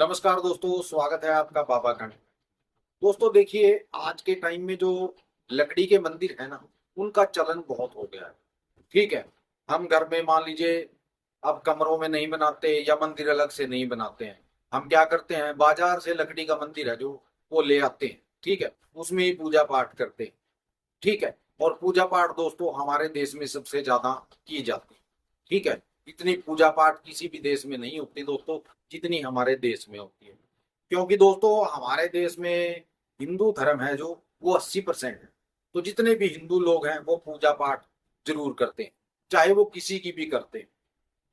नमस्कार दोस्तों, स्वागत है आपका बाबा खंड। दोस्तों देखिए, आज के टाइम में जो लकड़ी के मंदिर है ना, उनका चलन बहुत हो गया है। ठीक है। हम घर में मान लीजिए अब कमरों में नहीं बनाते या मंदिर अलग से नहीं बनाते हैं। हम क्या करते हैं, बाजार से लकड़ी का मंदिर है जो वो ले आते हैं। ठीक है। उसमें ही पूजा पाठ करते हैं। ठीक है। और पूजा पाठ दोस्तों हमारे देश में सबसे ज्यादा की जाती है। ठीक है। इतनी पूजा पाठ किसी भी देश में नहीं होती दोस्तों, जितनी हमारे देश में होती है। क्योंकि दोस्तों हमारे देश में हिंदू धर्म है जो वो 80% है। तो जितने भी हिंदू लोग हैं वो पूजा पाठ जरूर करते हैं, चाहे वो किसी की भी करते हैं।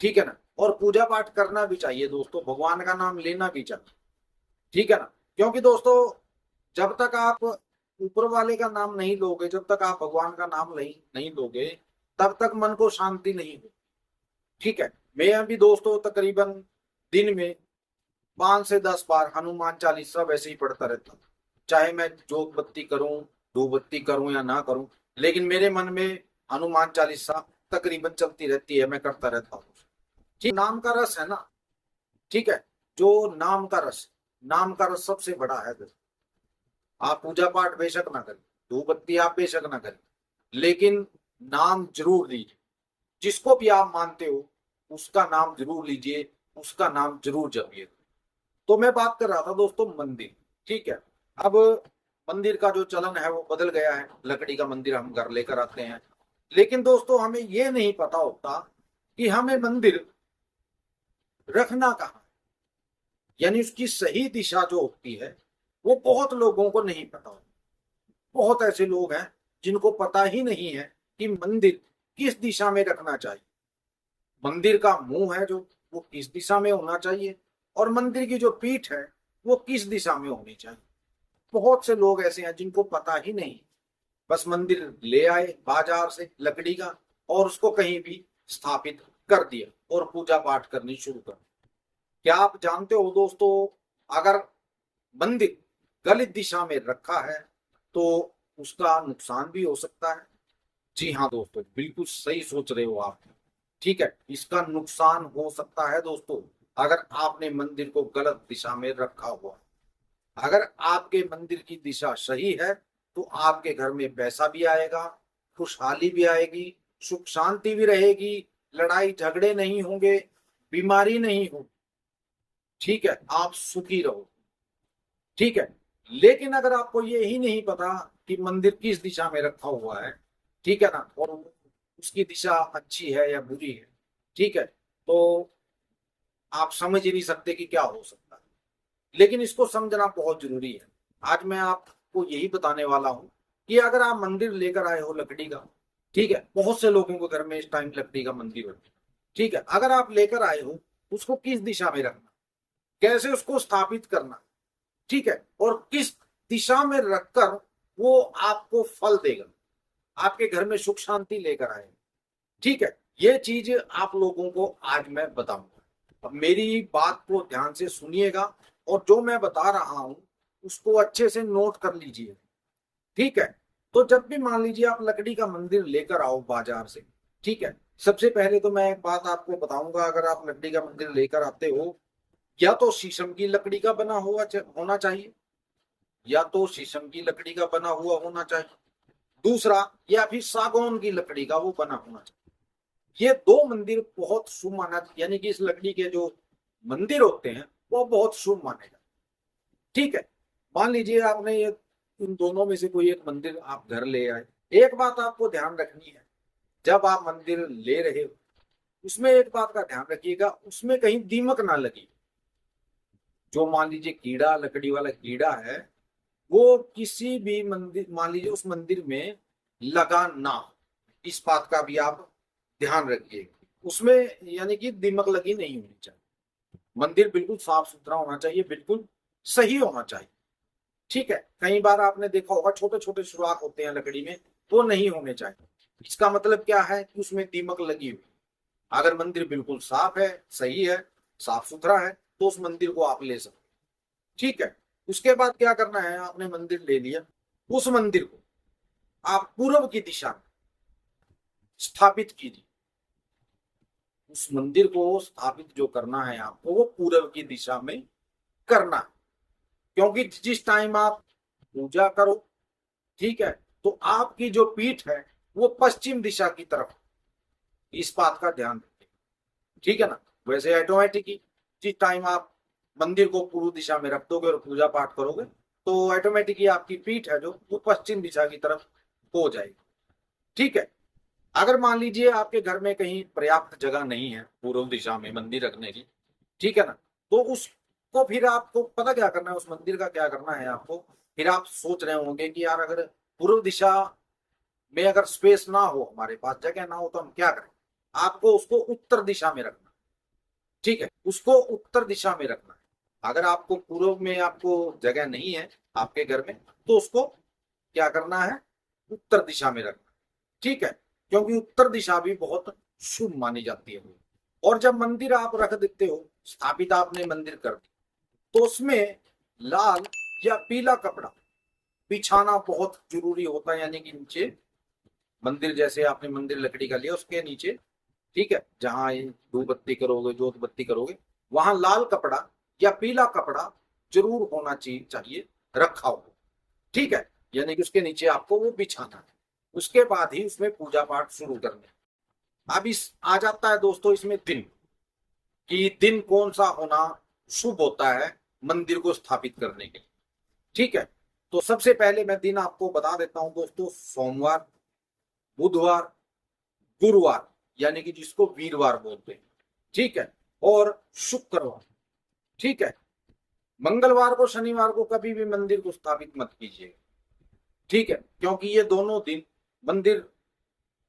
ठीक है ना। और पूजा पाठ करना भी चाहिए दोस्तों, भगवान का नाम लेना भी चाहिए। ठीक है ना। क्योंकि दोस्तों जब तक आप ऊपर वाले का नाम नहीं लोगे, जब तक आप भगवान का नाम नहीं नहीं लोगे, तब तक मन को शांति नहीं होगी। ठीक है। मैं अभी दोस्तों तकरीबन दिन में 5 से 10 बार हनुमान चालीसा वैसे ही पढ़ता रहता हूँ। चाहे मैं जोत बत्ती करूं, धूप बत्ती करूं या ना करूं, लेकिन मेरे मन में हनुमान चालीसा तकरीबन चलती रहती है, मैं करता रहता हूँ। ठीक, नाम का रस है ना। ठीक है। जो नाम का रस, नाम का रस सबसे बड़ा है दोस्तों। आप पूजा पाठ बेशक ना करें, धूप बत्ती आप बेशक ना करें, लेकिन नाम जरूर लीजिए। जिसको भी आप मानते हो उसका नाम जरूर लीजिए, उसका नाम जरूर जपिए। तो मैं बात कर रहा था दोस्तों मंदिर। ठीक है। अब मंदिर का जो चलन है वो बदल गया है, लकड़ी का मंदिर हम घर लेकर आते हैं। लेकिन दोस्तों हमें ये नहीं पता होता कि हमें मंदिर रखना कहाँ, यानी उसकी सही दिशा जो होती है वो बहुत लोगों को नहीं पता होता। बहुत ऐसे लोग हैं जिनको पता ही नहीं है कि मंदिर किस दिशा में रखना चाहिए। मंदिर का मुंह है जो वो किस दिशा में होना चाहिए, और मंदिर की जो पीठ है वो किस दिशा में होनी चाहिए। बहुत से लोग ऐसे हैं जिनको पता ही नहीं। बस मंदिर ले आए बाजार से लकड़ी का और उसको कहीं भी स्थापित कर दिया और पूजा पाठ करनी शुरू कर दी। क्या आप जानते हो दोस्तों, अगर मंदिर गलत दिशा में रखा है तो उसका नुकसान भी हो सकता है। जी हाँ दोस्तों, बिल्कुल सही सोच रहे हो आप। ठीक है। इसका नुकसान हो सकता है दोस्तों, अगर आपने मंदिर को गलत दिशा में रखा हुआ। अगर आपके मंदिर की दिशा सही है तो आपके घर में पैसा भी आएगा, खुशहाली भी आएगी, सुख शांति भी रहेगी, लड़ाई झगड़े नहीं होंगे, बीमारी नहीं होगी। ठीक है। आप सुखी रहो। ठीक है। लेकिन अगर आपको ये ही नहीं पता कि मंदिर किस दिशा में रखा हुआ है, ठीक है ना, और उसकी दिशा अच्छी है या बुरी है, ठीक है, तो आप समझ ही नहीं सकते कि क्या हो सकता है। लेकिन इसको समझना बहुत जरूरी है। आज मैं आपको यही बताने वाला हूं कि अगर आप मंदिर लेकर आए हो लकड़ी का, ठीक है, बहुत से लोगों को घर में इस टाइम लकड़ी का मंदिर होता है। ठीक है। अगर आप लेकर आए हो, उसको किस दिशा में रखना, कैसे उसको स्थापित करना, ठीक है, और किस दिशा में रखकर वो आपको फल देगा, आपके घर में सुख शांति लेकर आएगा। ठीक है। ये चीज आप लोगों को आज मैं बताऊंगा। अब मेरी बात को ध्यान से सुनिएगा और जो मैं बता रहा हूं उसको अच्छे से नोट कर लीजिए। ठीक है। तो जब भी मान लीजिए आप लकड़ी का मंदिर लेकर आओ बाजार से, ठीक है, सबसे पहले तो मैं एक बात आपको बताऊंगा, अगर आप लकड़ी का मंदिर लेकर आते हो, या तो शीशम की लकड़ी का बना हुआ होना चाहिए, या तो शीशम की लकड़ी का बना हुआ होना चाहिए, दूसरा या फिर सागौन की लकड़ी का वो बना होना चाहिए। ये दो मंदिर बहुत शुभ माना, यानी कि इस लकड़ी के जो मंदिर होते हैं वो बहुत शुभ माने जाते। ठीक है। मान लीजिए आपने ये इन दोनों में से कोई एक मंदिर आप घर ले आए। एक बात आपको ध्यान रखनी है, जब आप मंदिर ले रहे हो उसमें एक बात का ध्यान रखिएगा, उसमें कहीं दीमक ना लगी। जो मान लीजिए कीड़ा, लकड़ी वाला कीड़ा है, वो किसी भी मंदिर, मान लीजिए उस मंदिर में लगा ना हो। इस बात का भी आप ध्यान रखिए। उसमें यानी कि दीमक लगी नहीं होनी चाहिए। मंदिर बिल्कुल साफ सुथरा होना चाहिए, बिल्कुल सही होना चाहिए। ठीक है। कई बार आपने देखा होगा छोटे छोटे सुराख होते हैं लकड़ी में, वो नहीं होने चाहिए। इसका मतलब क्या है कि उसमें दीमक लगी हुई। अगर मंदिर बिल्कुल साफ है, सही है, साफ सुथरा है, तो उस मंदिर को आप ले सकते। ठीक है। उसके बाद क्या करना है, आपने मंदिर ले लिया, उस मंदिर को आप पूर्व की दिशा में स्थापित कीजिए। उस मंदिर को स्थापित जो करना है आपको वो पूर्व की दिशा में करना, क्योंकि जिस टाइम आप पूजा करो, ठीक है, तो आपकी जो पीठ है वो पश्चिम दिशा की तरफ, इस बात का ध्यान रखें, ठीक है ना। वैसे ऑटोमेटिक ही जिस टाइम आप मंदिर को पूर्व दिशा में रख दोगे और पूजा पाठ करोगे तो ऑटोमेटिक ही आपकी पीठ है जो वो पश्चिम दिशा की तरफ हो जाएगी, ठीक है। अगर मान लीजिए आपके घर में कहीं पर्याप्त जगह नहीं है पूर्व दिशा में मंदिर रखने की, ठीक है ना, तो उसको फिर आपको पता क्या करना है, उस मंदिर का क्या करना है आपको। फिर आप सोच रहे होंगे कि यार अगर पूर्व दिशा में अगर स्पेस ना हो, हमारे पास जगह ना हो, तो हम क्या करें। आपको उसको उत्तर दिशा में रखना, ठीक है, उसको उत्तर दिशा में रखना है। अगर आपको पूर्व में आपको जगह नहीं है आपके घर में, तो उसको क्या करना है, उत्तर दिशा में रखना, ठीक है, क्योंकि उत्तर दिशा भी बहुत शुभ मानी जाती है। और जब मंदिर आप रख देते हो, स्थापित आपने मंदिर कर दी, तो उसमें लाल या पीला कपड़ा बिछाना बहुत जरूरी होता है, यानी कि नीचे मंदिर, जैसे आपने मंदिर लकड़ी का लिया उसके नीचे, ठीक है, जहां धूप बत्ती करोगे, जोत बत्ती करोगे, वहां लाल कपड़ा या पीला कपड़ा जरूर होना चाहिए रखा हो, ठीक है, यानी कि उसके नीचे आपको वो बिछाना है। उसके बाद ही उसमें पूजा पाठ शुरू करना है। अब इस आ जाता है दोस्तों इसमें दिन, कि दिन कौन सा होना शुभ होता है मंदिर को स्थापित करने के लिए, ठीक है। तो सबसे पहले मैं दिन आपको बता देता हूं दोस्तों, सोमवार, बुधवार, गुरुवार, यानी कि जिसको वीरवार बोलते हैं, ठीक है, और शुक्रवार, ठीक है। मंगलवार को, शनिवार को कभी भी मंदिर को स्थापित मत कीजिए, ठीक है, क्योंकि ये दोनों दिन मंदिर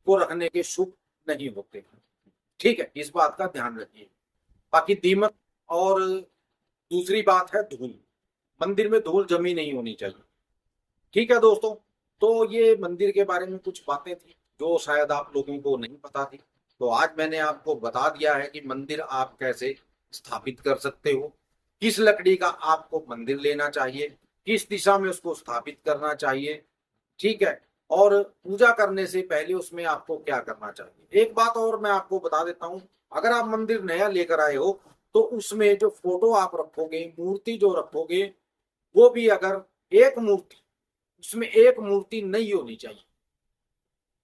को रखने के शुभ नहीं होते, ठीक है, इस बात का ध्यान रखिए। बाकी दीमक, और दूसरी बात है धूल, मंदिर में धूल जमी नहीं होनी चाहिए, ठीक है दोस्तों। तो ये मंदिर के बारे में कुछ बातें थी जो शायद आप लोगों को नहीं पता थी, तो आज मैंने आपको बता दिया है कि मंदिर आप कैसे स्थापित कर सकते हो, किस लकड़ी का आपको मंदिर लेना चाहिए, किस दिशा में उसको स्थापित करना चाहिए, ठीक है, और पूजा करने से पहले उसमें आपको क्या करना चाहिए। एक बात और मैं आपको बता देता हूं, अगर आप मंदिर नया लेकर आए हो तो उसमें जो फोटो आप रखोगे, मूर्ति जो रखोगे, वो भी अगर एक मूर्ति, उसमें एक मूर्ति नहीं होनी चाहिए।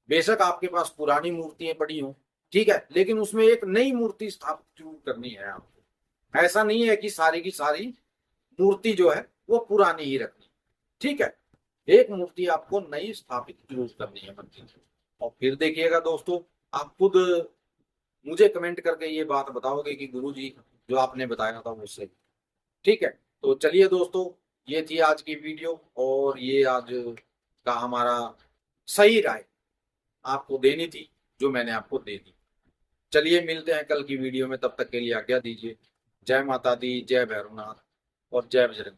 बेशक आपके पास पुरानी मूर्तियां पड़ी हो, ठीक है, लेकिन उसमें एक नई मूर्ति स्थापित जरूर करनी है आपको। ऐसा नहीं है कि सारी की सारी मूर्ति जो है वो पुरानी ही रखनी, ठीक है, एक मूर्ति आपको नई स्थापित जरूर करनी है मंदिर में। और फिर देखिएगा दोस्तों, आप खुद मुझे कमेंट करके ये बात बताओगे कि गुरुजी जो आपने बताया था वो सही, ठीक है। तो चलिए दोस्तों, ये थी आज की वीडियो, और ये आज का हमारा सही राय आपको देनी थी जो मैंने आपको दे दी। चलिए मिलते हैं कल की वीडियो में, तब तक के लिए आज्ञा दीजिए। जय माता दी, जय भैरवनाथ और जय बजरंग।